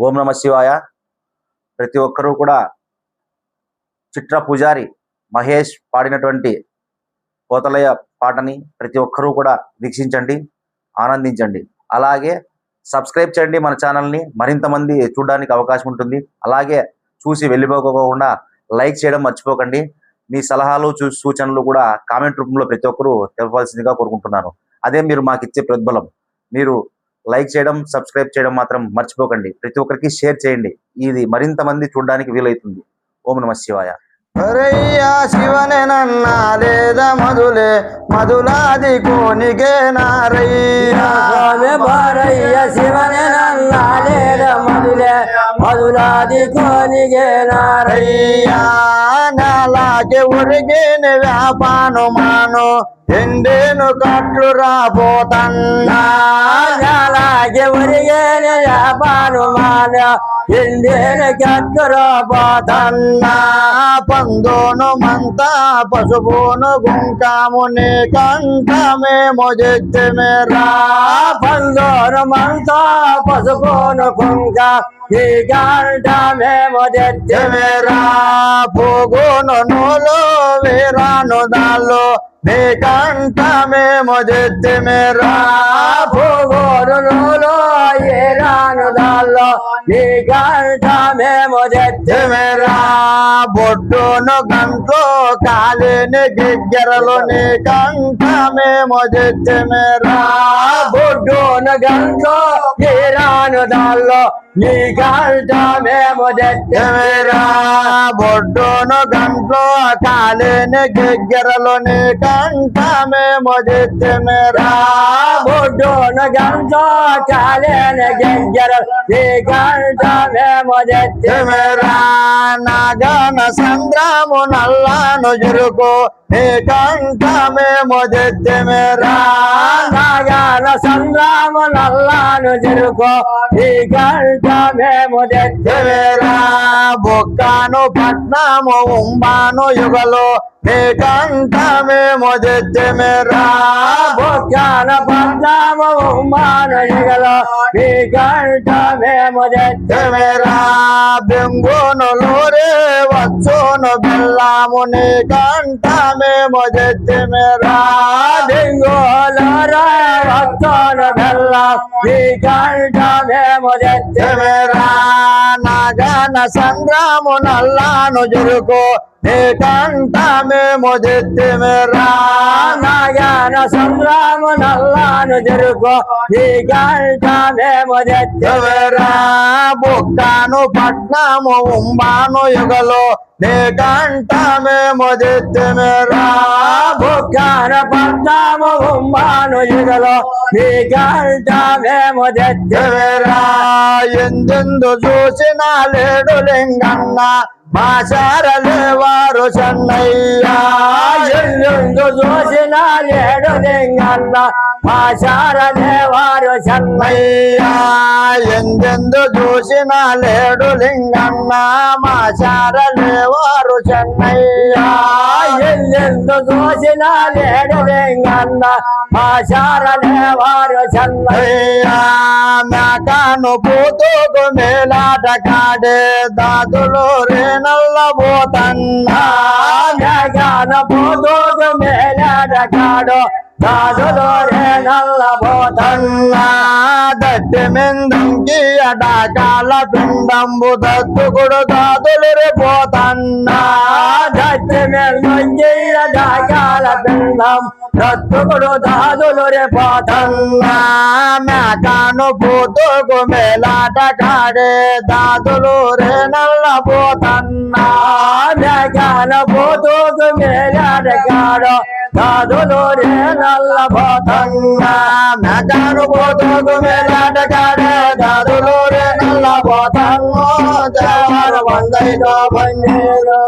ఓం నమ శివాయ. ప్రతి ఒక్కరూ కూడా చిట్ర పూజారి మహేష్ పాడినటువంటి కోతలయ్య పాటని ప్రతి ఒక్కరూ కూడా వీక్షించండి, ఆనందించండి. అలాగే సబ్స్క్రైబ్ చేయండి మన ఛానల్ని, మరింత మంది చూడడానికి అవకాశం ఉంటుంది. అలాగే చూసి వెళ్ళిపోకుండా లైక్ చేయడం మర్చిపోకండి. మీ సలహాలు సూచనలు కూడా కామెంట్ రూపంలో ప్రతి ఒక్కరూ తెలపాల్సిందిగా కోరుకుంటున్నాను. అదే మీరు మాకు ఇచ్చే ప్రతిఫలం. మీరు లైక్ చేయడం, సబ్స్క్రైబ్ చేయడం మాత్రం మర్చిపోకండి. ప్రతి ఒక్కరికి షేర్ చేయండి, ఇది మరింత మంది చూడడానికి వీలవుతుంది. ఓం నమ శివాయ. అరయ్యా శివనే నన్నా లేదా మధులే మధులాది కోనిగే నారయ్యా బారయ్య శివనే నన్నా లేదా మధులే మధులాది కోనిగే నారయ్యా నాలాగే ఉరిగిన వ్యాపాను మాను ఎండేను కట్లు రాబోతన్నా నాలాగే ఉరిగిన వ్యాపాను మాన ఎండేను కట్లు రాబోతన్నా పందోను మంత పసుపును గుంకాము నీ కంఠమేమో చెత్తమేరా పందోను మంత పసుపును కుంక నీ కంఠమేమో చెత్తమేరా పోగును నూలు వీరాను దాళ్ళు నీ కంఠమేమో చెత్తమేరా పోగోను నూలు ఏరాను దాల్లో నీ కంఠమేమో చెత్తమేరా బొడ్డును గంటలు కాలిని గిగ్గరలు నీ కంఠమేమో చెత్తమేరా బొడ్డును గంటలో ఏరాను దాల్లో నీ కంఠమేమో చెత్తమేరా బొడ్డును గంటలు కాలిని గిగ్గరలు నీ కంఠమేమో చెత్తమేరా బొడ్డును గంటలో కాలేని గింజలు నీ కంఠమేమో చెత్తమేరా నాగన సంద్రము నల్లాను జురుకు నీ కంఠమేమో చెత్తమేరా నాగాన సంద్రాము నల్లాను జరుకో నీ కంఠమేమో చెత్తమేరా బొక్కాను పట్నము ఉంబాను యుగలు నీ కంఠమేమో చెత్తమేరా బొక్కాన పద్దాము మానయుగలో నీ కంఠమేమో చెత్తమేరా బెంగును లూరే వచ్చును బెల్లాము నీ కంఠమేమో చెత్తమేరా డింగోలరా వత్తోను బెల్లం నీ కంఠమేమో చెత్తమేరా నాగన సంద్రము నల్లాను జురుకు నీ కంఠమేమో చెత్తమేరా నాగాన సంద్రాము నల్లాను జరుకో నీ కంఠమేమో చెత్తమేరా బొక్కాను పట్నము ఉంబాను యుగలు నీ కంఠమేమో చెత్తమేరా బొక్కాన పద్దాము ఉమ్మాను యుగలో నీ కంఠమేమో చెత్తమేరా ఎందెందు చూసిన లేడు లింగన్న మాచారలే వారు చెన్నయ్యా ఎల్లుండు చూసిన లేడు లింగన్న మాచారలే వారు చెన్నయ్యా ఎందెందు చూసిన లేడు లింగన్న మాచారలే వారు చెన్నయ్యా ఎల్లెందు చూసిన లేడు లింగన్న మాచారలే వారు చెన్నయ్యా మేకాను పూతుకు మేలాట కాడే దాదులు రేనల్లబోతన్నా జగన పోతోగు మేలాట కాడు దాదులో నల్లబోతన్నా దట్టి మిందంకి అడాకాల పిండంబు దత్తుకుడు దాదులు రేపోతన్నా దచ్చి మెల్లంజీల దాగాల పిండం దత్తుకుడు దాదులు రేపోతన్నా మేకాను పూతుకు మేలాట కాడే దాదులు రేనల్లబోతన్నా జగన పోతోగు మేలాట కాడు దాదులు నల్లబోతన్నా మేకాను పూతుకు మేలాట కాడే దాదులు రేనల్లబోతన్నా వందైతో బందేరు